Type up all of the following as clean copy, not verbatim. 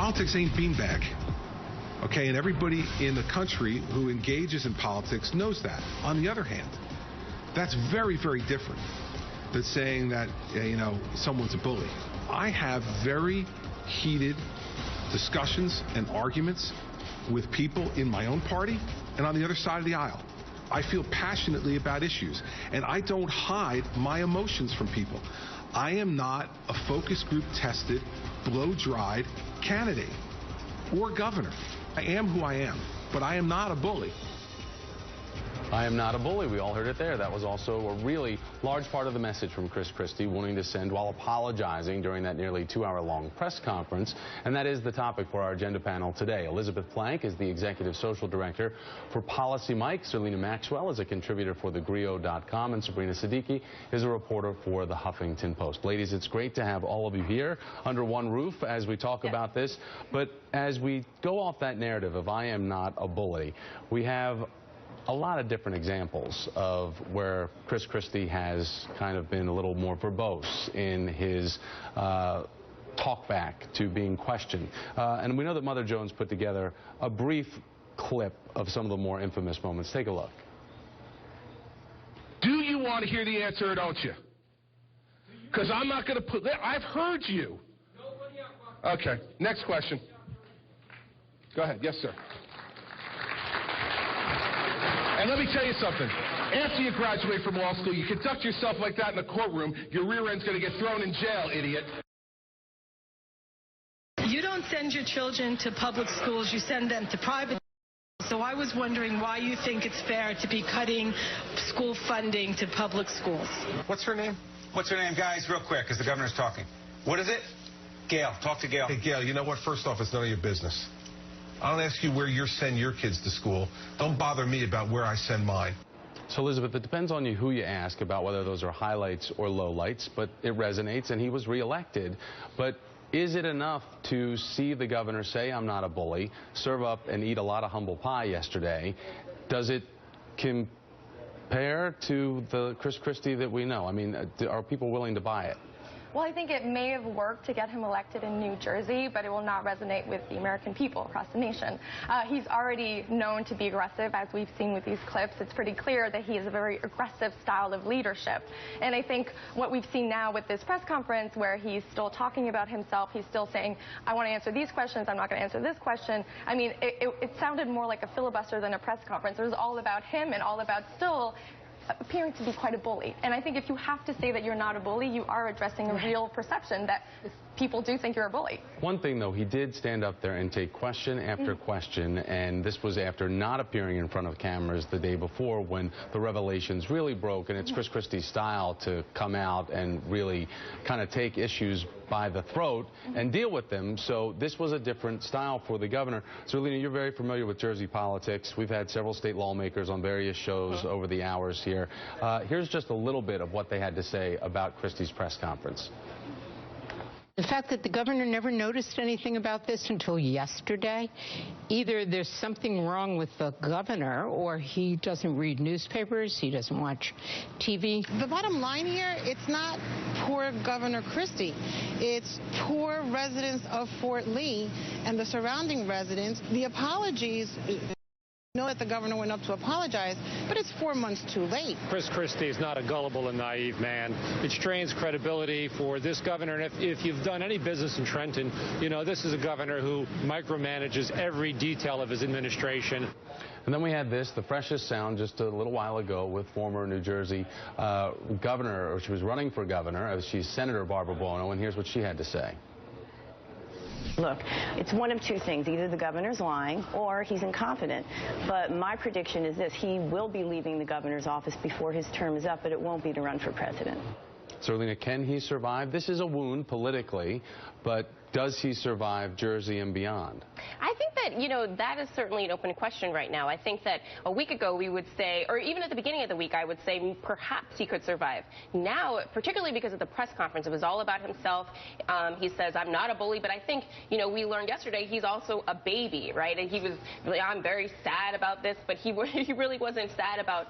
Politics ain't beanbag. Okay, and everybody in the country who engages in politics knows that. On the other hand, that's very, very different than saying that, someone's a bully. I have very heated discussions and arguments with people in my own party and on the other side of the aisle. I feel passionately about issues, and I don't hide my emotions from people. I am not a focus group tested, blow-dried candidate or governor. I am who I am, but I am not a bully. I am not a bully. We all heard it there. That was also a really large part of the message from Chris Christie, wanting to send while apologizing during that nearly 2-hour-long press conference. And that is the topic for our agenda panel today. Elizabeth Plank is the Executive Social Director for Policy Mike. Serlina Maxwell is a contributor for thegrio.com. And Sabrina Siddiqui is a reporter for the Huffington Post. Ladies, it's great to have all of you here under one roof as we talk about this. But as we go off that narrative of I am not a bully, we have a lot of different examples of where Chris Christie has kind of been a little more verbose in his talk back to being questioned. And we know that Mother Jones put together a brief clip of some of the more infamous moments. Take a look. Do you want to hear the answer or don't you? Because I'm not going to put... I've heard you. Okay, next question. Go ahead. Yes, sir. And let me tell you something. After you graduate from law school, you conduct yourself like that in the courtroom, your rear end's going to get thrown in jail, idiot. You don't send your children to public schools, you send them to private schools. So I was wondering why you think it's fair to be cutting school funding to public schools. What's her name? What's her name, guys? Real quick, because the governor's talking. What is it? Gail. Talk to Gail. Hey, Gail, you know what? First off, it's none of your business. I don't ask you where you send your kids to school. Don't bother me about where I send mine. So, Elizabeth, it depends on you who you ask about whether those are highlights or lowlights, but it resonates, and he was reelected. But is it enough to see the governor say, I'm not a bully, serve up and eat a lot of humble pie yesterday? Does it compare to the Chris Christie that we know? I mean, are people willing to buy it? Well, I think it may have worked to get him elected in New Jersey, but it will not resonate with the American people across the nation. He's already known to be aggressive, as we've seen with these clips. It's pretty clear that he has a very aggressive style of leadership. And I think what we've seen now with this press conference, where he's still talking about himself, he's still saying, I want to answer these questions, I'm not going to answer this question. I mean, it sounded more like a filibuster than a press conference. It was all about him and all about still appearing to be quite a bully. And I think if you have to say that you're not a bully, you are addressing a real perception that people do think you're a bully. One thing, though, he did stand up there and take question after question, and this was after not appearing in front of cameras the day before when the revelations really broke, and it's Chris Christie's style to come out and really kind of take issues by the throat and deal with them. So this was a different style for the governor. Serlina, you're very familiar with Jersey politics. We've had several state lawmakers on various shows over the hours here. Here's just a little bit of what they had to say about Christie's press conference. The fact that the governor never noticed anything about this until yesterday, either there's something wrong with the governor or he doesn't read newspapers, he doesn't watch TV. The bottom line here, it's not poor Governor Christie. It's poor residents of Fort Lee and the surrounding residents. The apologies... know that the governor went up to apologize, but it's 4 months too late. Chris Christie is not a gullible and naive man. It strains credibility for this governor, and if you've done any business in Trenton, you know this is a governor who micromanages every detail of his administration. And then we had this, the freshest sound just a little while ago with former New Jersey governor, or she was running for governor. She's Senator Barbara Buono, and here's what she had to say. Look, it's one of two things. Either the governor's lying or he's incompetent. But my prediction is this. He will be leaving the governor's office before his term is up, but it won't be to run for president. Serlina, can he survive? This is a wound politically, but does he survive Jersey and beyond? I think that, you know, that is certainly an open question right now. I think that a week ago we would say, or even at the beginning of the week, I would say perhaps he could survive. Now, particularly because of the press conference, it was all about himself. He says, I'm not a bully, but I think, you know, we learned yesterday he's also a baby, right? And he was, I'm very sad about this, but he really wasn't sad about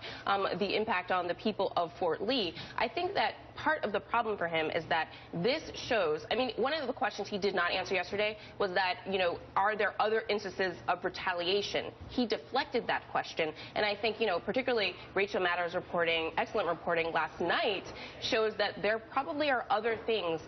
the impact on the people of Fort Lee. I think that part of the problem for him is that this shows, I mean, one of the questions he did did not answer yesterday was that, are there other instances of retaliation? He deflected that question, and I think, particularly Rachel Madder's excellent reporting last night shows that there probably are other things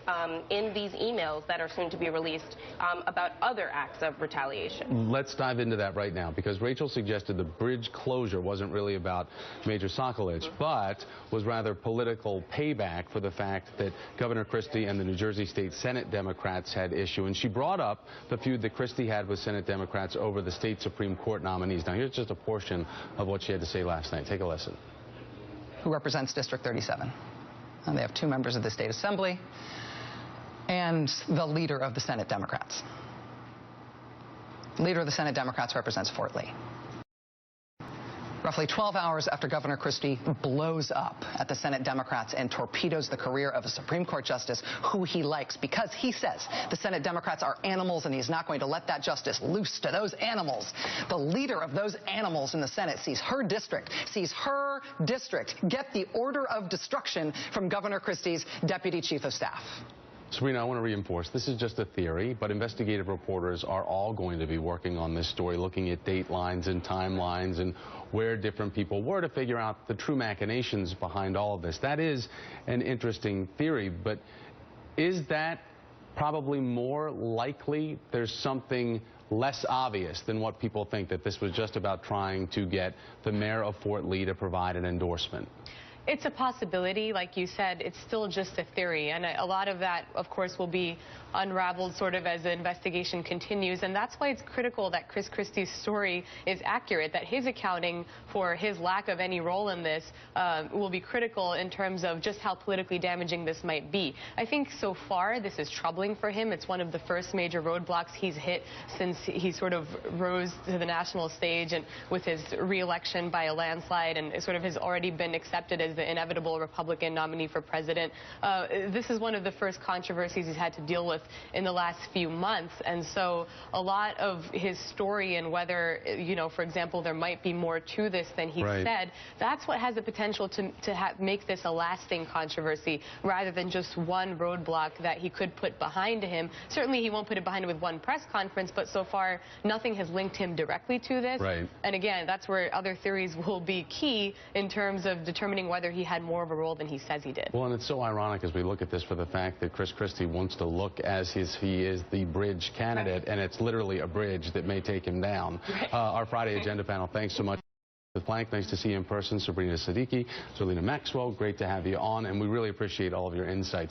in these emails that are soon to be released about other acts of retaliation. Let's dive into that right now, because Rachel suggested the bridge closure wasn't really about Major Sokolovic, but was rather political payback for the fact that Governor Christie and the New Jersey State Senate Democrats had issue. And she brought up the feud that Christie had with Senate Democrats over the state Supreme Court nominees. Now, here's just a portion of what she had to say last night. Take a listen. Who represents District 37. They have 2 members of the state assembly and the leader of the Senate Democrats. The leader of the Senate Democrats represents Fort Lee. Roughly 12 hours after Governor Christie blows up at the Senate Democrats and torpedoes the career of a Supreme Court justice who he likes because he says the Senate Democrats are animals and he's not going to let that justice loose to those animals. The leader of those animals in the Senate sees her district get the order of destruction from Governor Christie's deputy chief of staff. Sabrina, I want to reinforce, this is just a theory, but investigative reporters are all going to be working on this story, looking at date lines and timelines and where different people were to figure out the true machinations behind all of this. That is an interesting theory, but is that probably more likely there's something less obvious than what people think, that this was just about trying to get the mayor of Fort Lee to provide an endorsement? It's a possibility. Like you said, it's still just a theory. And a lot of that, of course, will be unraveled sort of as the investigation continues. And that's why it's critical that Chris Christie's story is accurate, that his accounting for his lack of any role in this will be critical in terms of just how politically damaging this might be. I think so far this is troubling for him. It's one of the first major roadblocks he's hit since he sort of rose to the national stage and with his re-election by a landslide, and sort of has already been accepted as the inevitable Republican nominee for president. This is one of the first controversies he's had to deal with in the last few months, and so a lot of his story and whether, for example, there might be more to this than he said, that's what has the potential to make this a lasting controversy rather than just one roadblock that he could put behind him. Certainly he won't put it behind him with one press conference, but so far nothing has linked him directly to this. And again, that's where other theories will be key in terms of determining whether he had more of a role than he says he did. Well, and it's so ironic as we look at this for the fact that Chris Christie wants to look as he is the bridge candidate, and it's literally a bridge that may take him down. Our Friday Agenda panel, thanks so much. Plank, nice to see you in person. Sabrina Siddiqui, Zerlina Maxwell, great to have you on, and we really appreciate all of your insights.